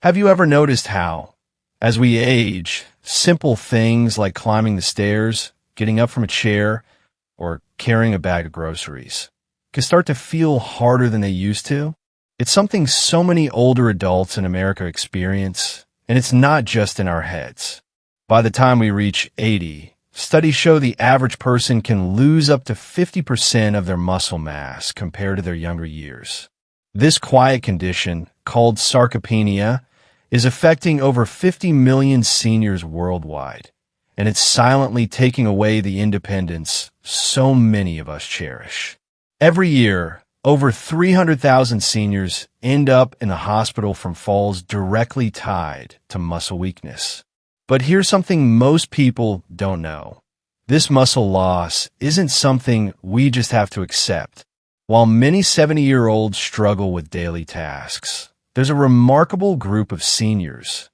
Have you ever noticed how, as we age, simple things like climbing the stairs, getting up from a chair, or carrying a bag of groceries can start to feel harder than they used to? It's something so many older adults in America experience, and it's not just in our heads. By the time we reach 80, studies show the average person can lose up to 50% of their muscle mass compared to their younger years. This quiet condition, called sarcopenia, is affecting over 50 million seniors worldwide, and it's silently taking away the independence so many of us cherish. Every year, over 300,000 seniors end up in the hospital from falls directly tied to muscle weakness. But here's something most people don't know. This muscle loss isn't something we just have to accept. While many 70-year-olds struggle with daily tasks, there's a remarkable group of seniors,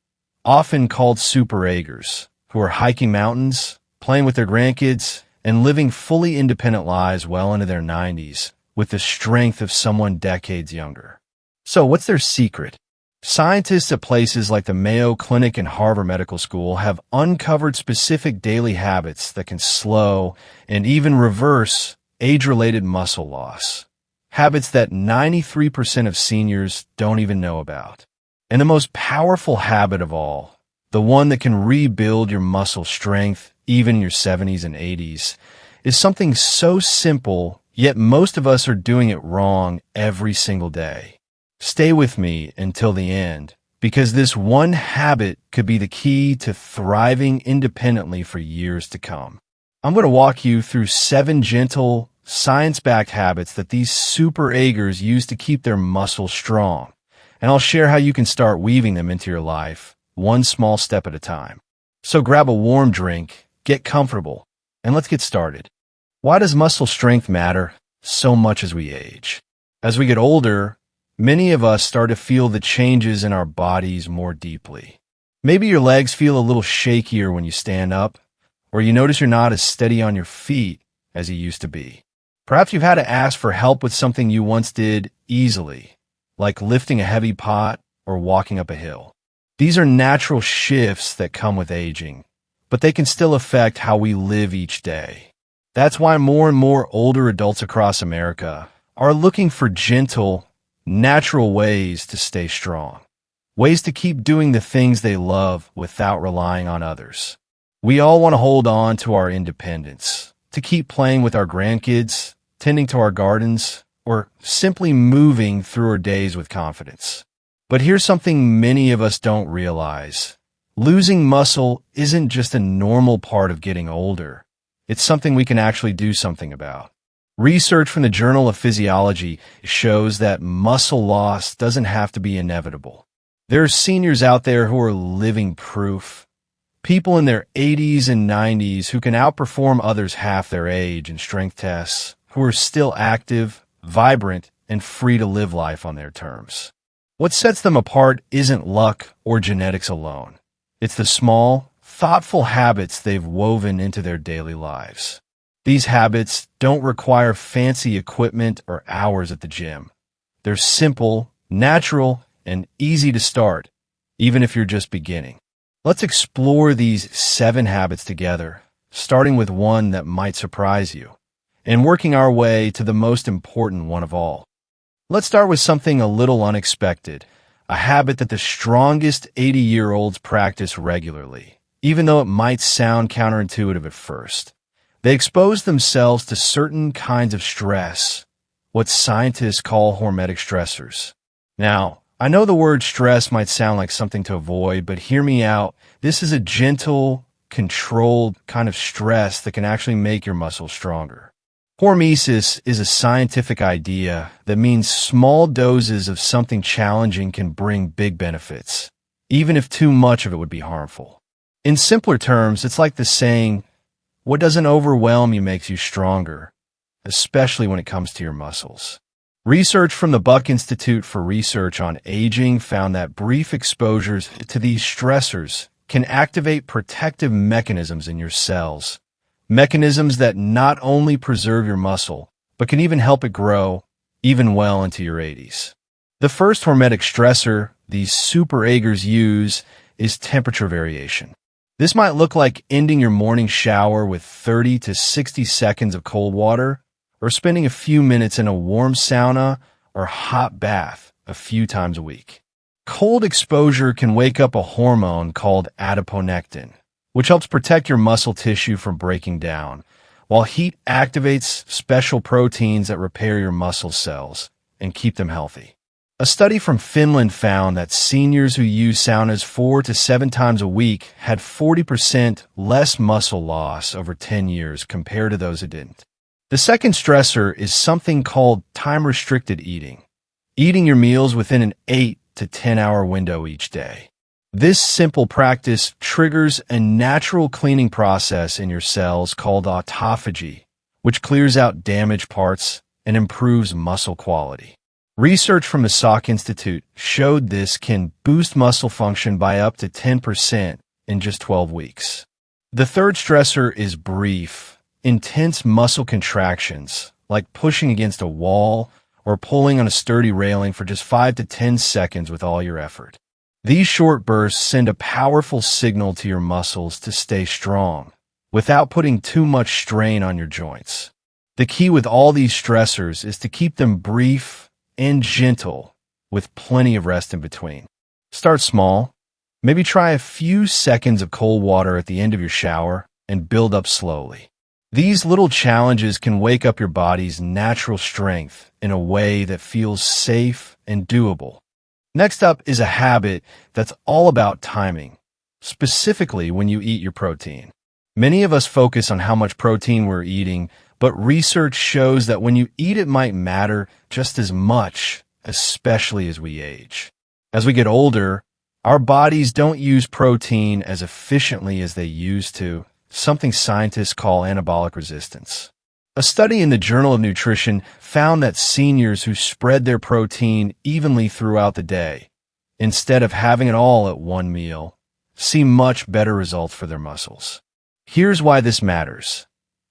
often called super-agers, who are hiking mountains, playing with their grandkids, and living fully independent lives well into their 90s with the strength of someone decades younger. So what's their secret? Scientists at places like the Mayo Clinic and Harvard Medical School have uncovered specific daily habits that can slow and even reverse age-related muscle loss. Habits that 93% of seniors don't even know about. And the most powerful habit of all, the one that can rebuild your muscle strength even in your 70s and 80s, is something so simple, yet most of us are doing it wrong every single day. Stay with me until the end, because this one habit could be the key to thriving independently for years to come. I'm going to walk you through 7 gentle, science-backed habits that these super-agers use to keep their muscles strong, and I'll share how you can start weaving them into your life, one small step at a time. So grab a warm drink, get comfortable, and let's get started. Why does muscle strength matter so much as we age? As we get older, many of us start to feel the changes in our bodies more deeply. Maybe your legs feel a little shakier when you stand up, or you notice you're not as steady on your feet as you used to be. Perhaps you've had to ask for help with something you once did easily, like lifting a heavy pot or walking up a hill. These are natural shifts that come with aging, but they can still affect how we live each day. That's why more and more older adults across America are looking for gentle, natural ways to stay strong, ways to keep doing the things they love without relying on others. We all want to hold on to our independence, to keep playing with our grandkids, tending to our gardens, or simply moving through our days with confidence. But here's something many of us don't realize. Losing muscle isn't just a normal part of getting older. It's something we can actually do something about. Research from the Journal of Physiology shows that muscle loss doesn't have to be inevitable. There are seniors out there who are living proof. People in their 80s and 90s who can outperform others half their age in strength tests, who are still active, vibrant, and free to live life on their terms. What sets them apart isn't luck or genetics alone. It's the small, thoughtful habits they've woven into their daily lives. These habits don't require fancy equipment or hours at the gym. They're simple, natural, and easy to start, even if you're just beginning. Let's explore these 7 habits together, starting with one that might surprise you, and working our way to the most important one of all. Let's start with something a little unexpected, a habit that the strongest 80-year-olds practice regularly, even though it might sound counterintuitive at first. They expose themselves to certain kinds of stress, what scientists call hormetic stressors. Now, I know the word stress might sound like something to avoid, but hear me out. This is a gentle, controlled kind of stress that can actually make your muscles stronger. Hormesis is a scientific idea that means small doses of something challenging can bring big benefits, even if too much of it would be harmful. In simpler terms, it's like the saying, what doesn't overwhelm you makes you stronger, especially when it comes to your muscles. Research from the Buck Institute for Research on Aging found that brief exposures to these stressors can activate protective mechanisms in your cells, mechanisms that not only preserve your muscle, but can even help it grow even well into your 80s. The first hormetic stressor these superagers use is temperature variation. This might look like ending your morning shower with 30 to 60 seconds of cold water, or spending a few minutes in a warm sauna or hot bath a few times a week. Cold exposure can wake up a hormone called adiponectin, which helps protect your muscle tissue from breaking down, while heat activates special proteins that repair your muscle cells and keep them healthy. A study from Finland found that seniors who use saunas 4 to 7 times a week had 40% less muscle loss over 10 years compared to those who didn't. The second stressor is something called time-restricted eating. Eating your meals within an 8 to 10-hour window each day. This simple practice triggers a natural cleaning process in your cells called autophagy, which clears out damaged parts and improves muscle quality. Research from the Salk Institute showed this can boost muscle function by up to 10% in just 12 weeks. The third stressor is brief, intense muscle contractions, like pushing against a wall or pulling on a sturdy railing for just 5 to 10 seconds with all your effort. These short bursts send a powerful signal to your muscles to stay strong, without putting too much strain on your joints. The key with all these stressors is to keep them brief and gentle, with plenty of rest in between. Start small. Maybe try a few seconds of cold water at the end of your shower and build up slowly. These little challenges can wake up your body's natural strength in a way that feels safe and doable. Next up is a habit that's all about timing, specifically when you eat your protein. Many of us focus on how much protein we're eating, but research shows that when you eat it might matter just as much, especially as we age. As we get older, our bodies don't use protein as efficiently as they used to, something scientists call anabolic resistance. A study in the Journal of Nutrition found that seniors who spread their protein evenly throughout the day, instead of having it all at one meal, see much better results for their muscles. Here's why this matters.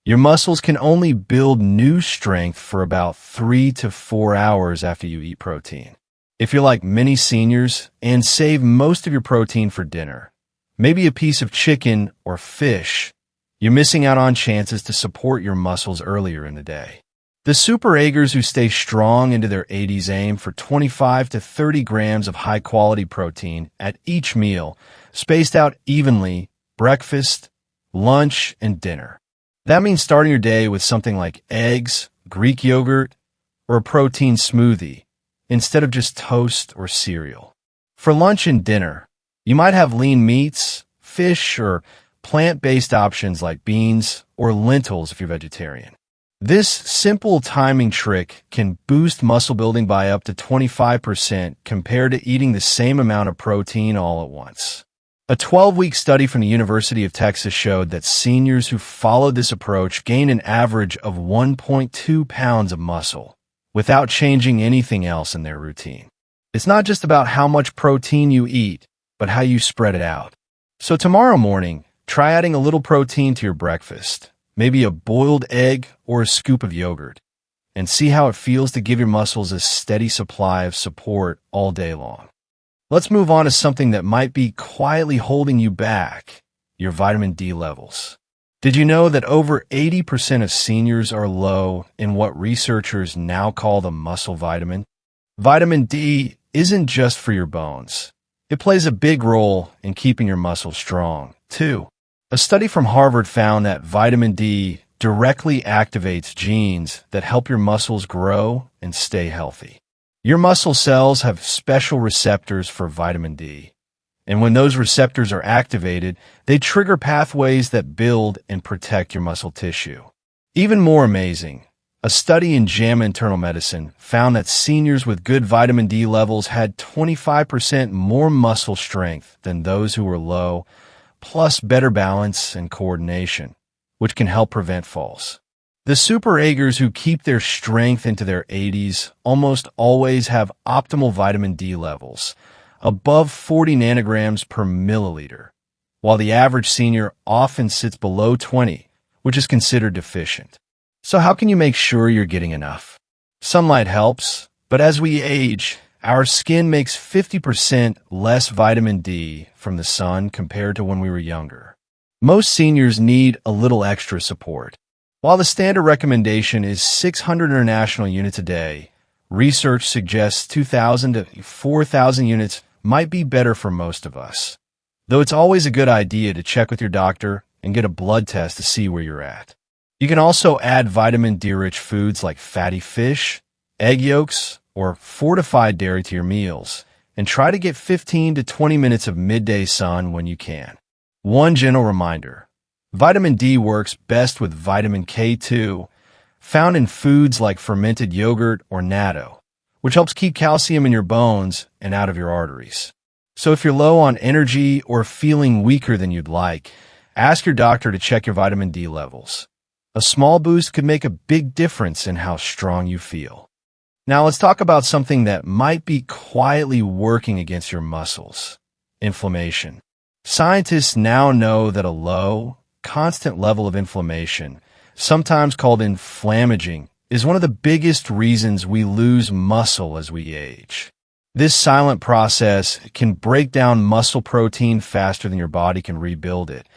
Your muscles can only build new strength for about 3 to 4 hours after you eat protein. If you're like many seniors and save most of your protein for dinner, maybe a piece of chicken or fish, you're missing out on chances to support your muscles earlier in the day. The superagers who stay strong into their 80s aim for 25 to 30 grams of high-quality protein at each meal, spaced out evenly, breakfast, lunch, and dinner. That means starting your day with something like eggs, Greek yogurt, or a protein smoothie, instead of just toast or cereal. For lunch and dinner, you might have lean meats, fish, or plant-based options like beans or lentils if you're vegetarian. This simple timing trick can boost muscle building by up to 25% compared to eating the same amount of protein all at once. A 12-week study from the University of Texas showed that seniors who followed this approach gained an average of 1.2 pounds of muscle without changing anything else in their routine. It's not just about how much protein you eat, but how you spread it out. So tomorrow morning, try adding a little protein to your breakfast, maybe a boiled egg or a scoop of yogurt, and see how it feels to give your muscles a steady supply of support all day long. Let's move on to something that might be quietly holding you back, your vitamin D levels. Did you know that over 80% of seniors are low in what researchers now call the muscle vitamin? Vitamin D isn't just for your bones. It plays a big role in keeping your muscles strong, too. A study from Harvard found that vitamin D directly activates genes that help your muscles grow and stay healthy. Your muscle cells have special receptors for vitamin D, and when those receptors are activated, they trigger pathways that build and protect your muscle tissue. Even more amazing, a study in JAMA Internal Medicine found that seniors with good vitamin D levels had 25% more muscle strength than those who were low, plus better balance and coordination, which can help prevent falls. The superagers who keep their strength into their 80s almost always have optimal vitamin D levels, above 40 nanograms per milliliter, while the average senior often sits below 20, which is considered deficient. So how can you make sure you're getting enough? Sunlight helps, but as we age, our skin makes 50% less vitamin D from the sun compared to when we were younger. Most seniors need a little extra support. While the standard recommendation is 600 international units a day, research suggests 2,000 to 4,000 units might be better for most of us. Though it's always a good idea to check with your doctor and get a blood test to see where you're at. You can also add vitamin D-rich foods like fatty fish, egg yolks, or fortified dairy to your meals, and try to get 15 to 20 minutes of midday sun when you can. One gentle reminder: vitamin D works best with vitamin K2, found in foods like fermented yogurt or natto, which helps keep calcium in your bones and out of your arteries. So if you're low on energy or feeling weaker than you'd like, ask your doctor to check your vitamin D levels. A small boost could make a big difference in how strong you feel. Now let's talk about something that might be quietly working against your muscles: inflammation. Scientists now know that a low, constant level of inflammation, sometimes called inflammaging, is one of the biggest reasons we lose muscle as we age. This silent process can break down muscle protein faster than your body can rebuild it,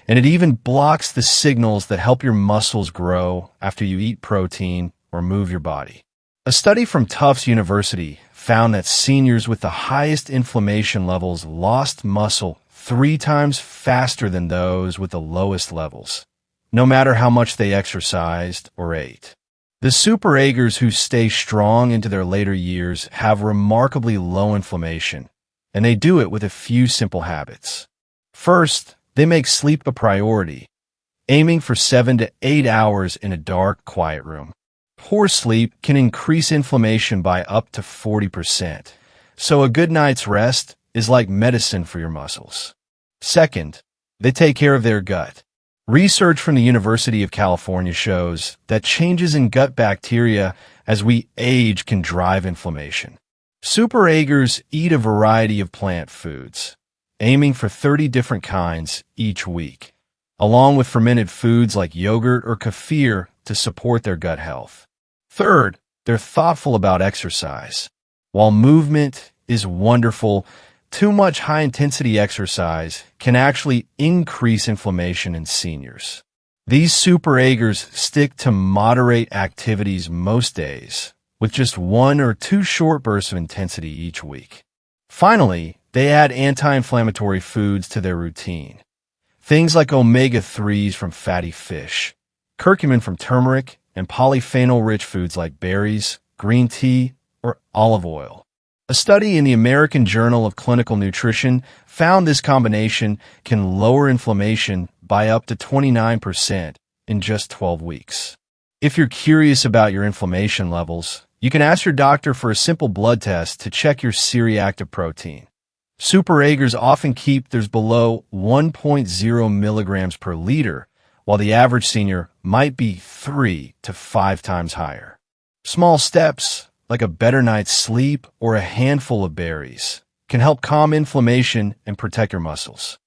and it even blocks the signals that help your muscles grow after you eat protein or move your body. A study from Tufts University found that seniors with the highest inflammation levels lost muscle 3 times faster than those with the lowest levels, no matter how much they exercised or ate. The super-agers who stay strong into their later years have remarkably low inflammation, and they do it with a few simple habits. First, they make sleep a priority, aiming for 7 to 8 hours in a dark, quiet room. Poor sleep can increase inflammation by up to 40%, so a good night's rest is like medicine for your muscles. Second, they take care of their gut. Research from the University of California shows that changes in gut bacteria as we age can drive inflammation. Super-agers eat a variety of plant foods, aiming for 30 different kinds each week, along with fermented foods like yogurt or kefir to support their gut health. Third, they're thoughtful about exercise. While movement is wonderful, too much high-intensity exercise can actually increase inflammation in seniors. These super-agers stick to moderate activities most days, with just 1 or 2 short bursts of intensity each week. Finally, they add anti-inflammatory foods to their routine. Things like omega-3s from fatty fish, curcumin from turmeric, and polyphenol-rich foods like berries, green tea, or olive oil. A study in the American Journal of Clinical Nutrition found this combination can lower inflammation by up to 29% in just 12 weeks. If you're curious about your inflammation levels, you can ask your doctor for a simple blood test to check your C-reactive protein. Super-agers often keep theirs below 1.0 milligrams per liter, while the average senior might be 3 to 5 times higher. Small steps, like a better night's sleep or a handful of berries, can help calm inflammation and protect your muscles.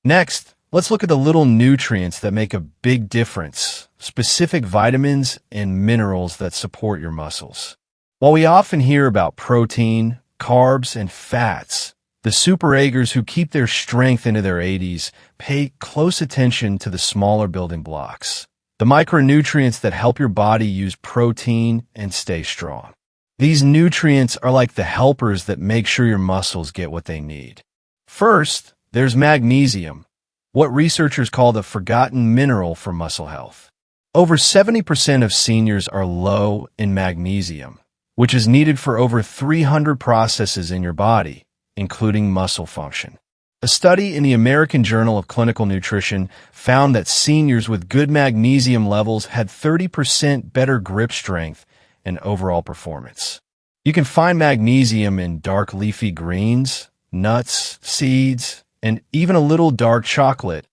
Next, let's look at the little nutrients that make a big difference, specific vitamins and minerals that support your muscles. While we often hear about protein, carbs, and fats, the super-agers who keep their strength into their 80s pay close attention to the smaller building blocks, the micronutrients that help your body use protein and stay strong. These nutrients are like the helpers that make sure your muscles get what they need. First, there's magnesium, what researchers call the forgotten mineral for muscle health. Over 70% of seniors are low in magnesium, which is needed for over 300 processes in your body, including muscle function. A study in the American Journal of Clinical Nutrition found that seniors with good magnesium levels had 30% better grip strength and overall performance. You can find magnesium in dark leafy greens, nuts, seeds, and even a little dark chocolate,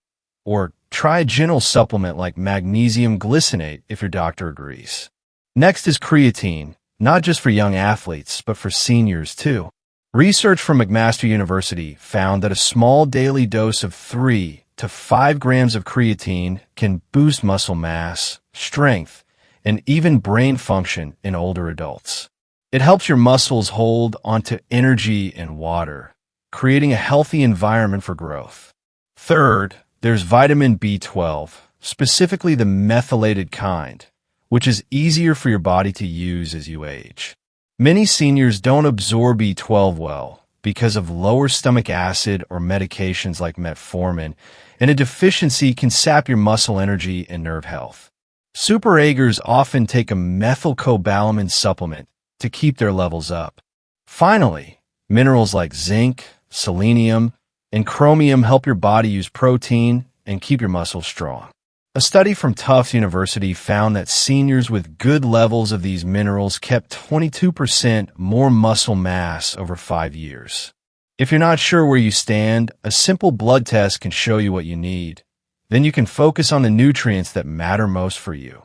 or try a gentle supplement like magnesium glycinate if your doctor agrees. Next is creatine, not just for young athletes, but for seniors too. Research from McMaster University found that a small daily dose of 3 to 5 grams of creatine can boost muscle mass, strength, and even brain function in older adults. It helps your muscles hold onto energy and water, creating a healthy environment for growth. Third, there's vitamin B12, specifically the methylated kind, which is easier for your body to use as you age. Many seniors don't absorb B12 well because of lower stomach acid or medications like metformin, and a deficiency can sap your muscle energy and nerve health. Super agers often take a methylcobalamin supplement to keep their levels up. Finally, minerals like zinc, selenium, and chromium help your body use protein and keep your muscles strong. A study from Tufts University found that seniors with good levels of these minerals kept 22% more muscle mass over 5 years. If you're not sure where you stand, a simple blood test can show you what you need. Then you can focus on the nutrients that matter most for you,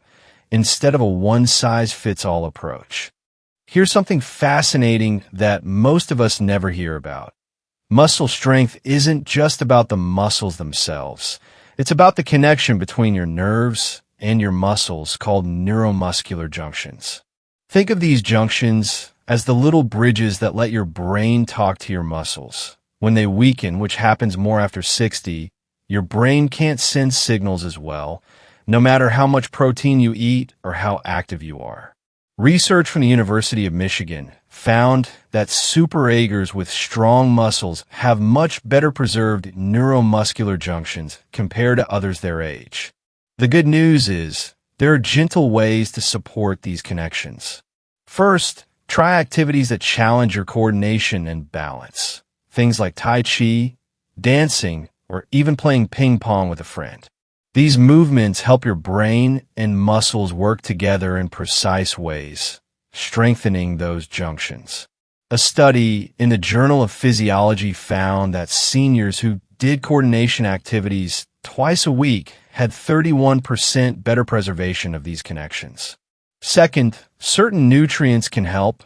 instead of a one-size-fits-all approach. Here's something fascinating that most of us never hear about. Muscle strength isn't just about the muscles themselves. It's about the connection between your nerves and your muscles called neuromuscular junctions. Think of these junctions as the little bridges that let your brain talk to your muscles. When they weaken, which happens more after 60, your brain can't send signals as well, no matter how much protein you eat or how active you are. Research from the University of Michigan found that superagers with strong muscles have much better preserved neuromuscular junctions compared to others their age. The good news is there are gentle ways to support these connections. First, try activities that challenge your coordination and balance. Things like Tai Chi, dancing, or even playing ping pong with a friend. These movements help your brain and muscles work together in precise ways, strengthening those junctions. A study in the Journal of Physiology found that seniors who did coordination activities twice a week had 31% better preservation of these connections. Second, certain nutrients can help.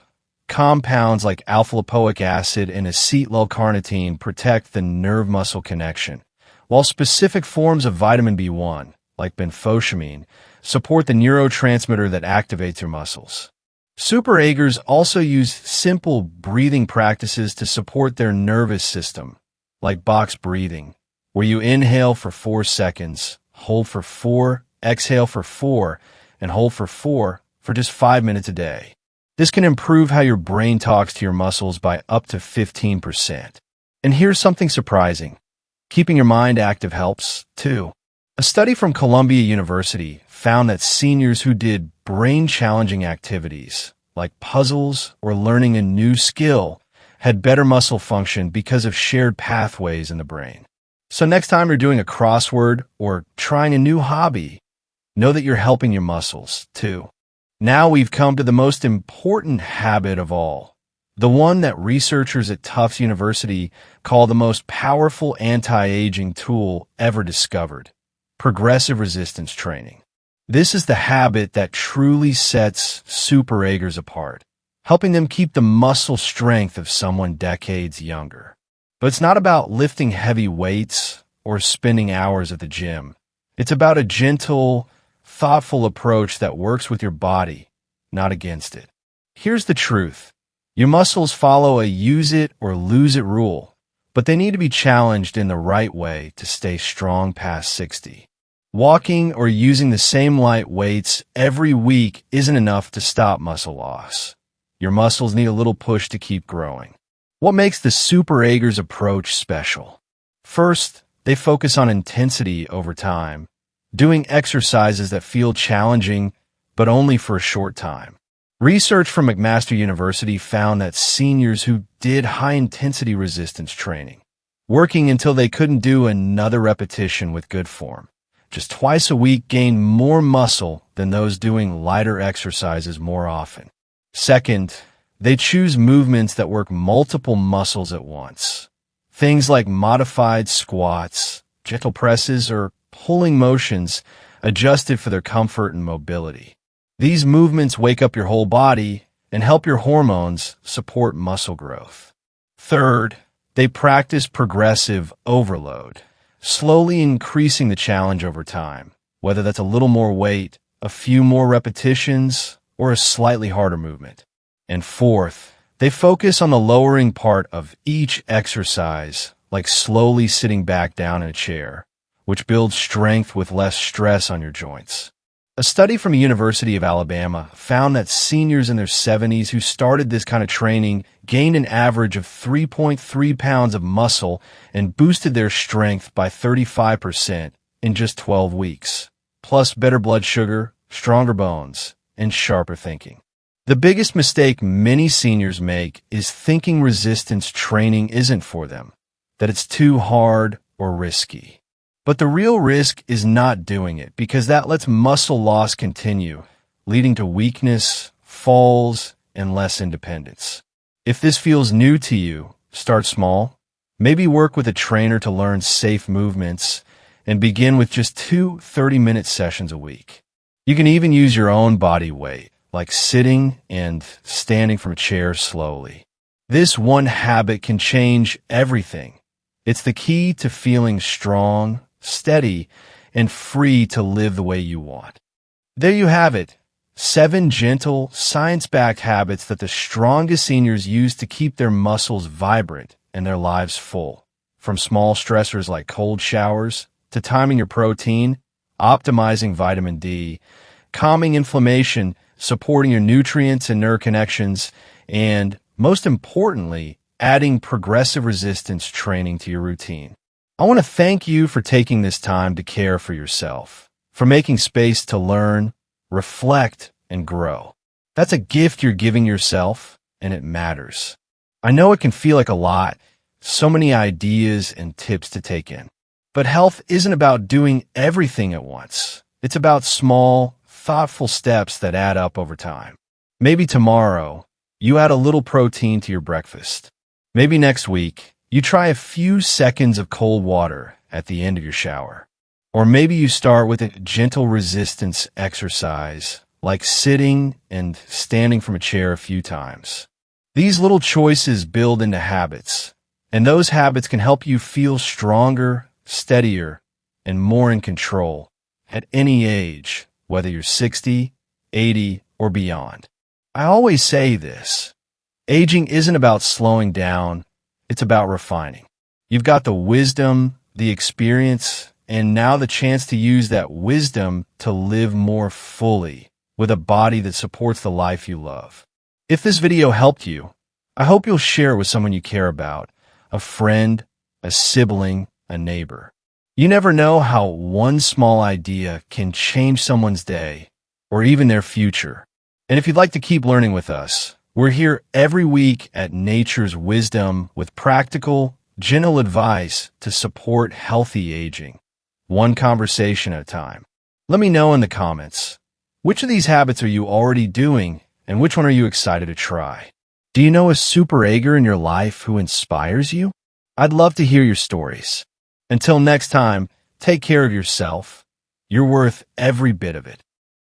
Compounds like alpha-lipoic acid and acetyl-L-carnitine protect the nerve-muscle connection, while specific forms of vitamin B1, like benfotiamine, support the neurotransmitter that activates your muscles. Superagers also use simple breathing practices to support their nervous system, like box breathing, where you inhale for 4 seconds, hold for 4, exhale for 4, and hold for 4 for just 5 minutes a day. This can improve how your brain talks to your muscles by up to 15%. And here's something surprising. Keeping your mind active helps, too. A study from Columbia University found that seniors who did brain-challenging activities, like puzzles or learning a new skill, had better muscle function because of shared pathways in the brain. So next time you're doing a crossword or trying a new hobby, know that you're helping your muscles, too. Now we've come to the most important habit of all, the one that researchers at Tufts University call the most powerful anti-aging tool ever discovered: progressive resistance training. This is the habit that truly sets superagers apart, helping them keep the muscle strength of someone decades younger. But it's not about lifting heavy weights or spending hours at the gym. It's about a gentle, thoughtful approach that works with your body, not against it. Here's the truth. Your muscles follow a use it or lose it rule, but they need to be challenged in the right way to stay strong past 60. Walking or using the same light weights every week isn't enough to stop muscle loss. Your muscles need a little push to keep growing. What makes the superagers approach special? First, they focus on intensity over time, doing exercises that feel challenging, but only for a short time. Research from McMaster University found that seniors who did high-intensity resistance training, working until they couldn't do another repetition with good form, just twice a week, gained more muscle than those doing lighter exercises more often. Second, they choose movements that work multiple muscles at once. Things like modified squats, gentle presses, or pulling motions adjusted for their comfort and mobility. These movements wake up your whole body and help your hormones support muscle growth. Third, they practice progressive overload, slowly increasing the challenge over time, whether that's a little more weight, a few more repetitions, or a slightly harder movement. And fourth, they focus on the lowering part of each exercise, like slowly sitting back down in a chair, which builds strength with less stress on your joints. A study from the University of Alabama found that seniors in their 70s who started this kind of training gained an average of 3.3 pounds of muscle and boosted their strength by 35% in just 12 weeks, plus better blood sugar, stronger bones, and sharper thinking. The biggest mistake many seniors make is thinking resistance training isn't for them, that it's too hard or risky. But the real risk is not doing it, because that lets muscle loss continue, leading to weakness, falls, and less independence. If this feels new to you, start small. Maybe work with a trainer to learn safe movements, and begin with just 2 30-minute sessions a week. You can even use your own body weight, like sitting and standing from a chair slowly. This one habit can change everything. It's the key to feeling strong, steady, and free to live the way you want. There you have it. 7 gentle, science-backed habits that the strongest seniors use to keep their muscles vibrant and their lives full. From small stressors like cold showers, to timing your protein, optimizing vitamin D, calming inflammation, supporting your nutrients and nerve connections, and, most importantly, adding progressive resistance training to your routine. I want to thank you for taking this time to care for yourself, for making space to learn, reflect, and grow. That's a gift you're giving yourself, and it matters. I know it can feel like a lot, so many ideas and tips to take in. But health isn't about doing everything at once. It's about small, thoughtful steps that add up over time. Maybe tomorrow, you add a little protein to your breakfast. Maybe next week, you try a few seconds of cold water at the end of your shower. Or maybe you start with a gentle resistance exercise, like sitting and standing from a chair a few times. These little choices build into habits, and those habits can help you feel stronger, steadier, and more in control at any age, whether you're 60, 80, or beyond. I always say this: aging isn't about slowing down, it's about refining. You've got the wisdom, the experience, and now the chance to use that wisdom to live more fully with a body that supports the life you love. If this video helped you, I hope you'll share it with someone you care about, a friend, a sibling, a neighbor. You never know how one small idea can change someone's day or even their future. And if you'd like to keep learning with us, we're here every week at Nature's Wisdom with practical, gentle advice to support healthy aging, one conversation at a time. Let me know in the comments, which of these habits are you already doing and which one are you excited to try? Do you know a super ager in your life who inspires you? I'd love to hear your stories. Until next time, take care of yourself. You're worth every bit of it.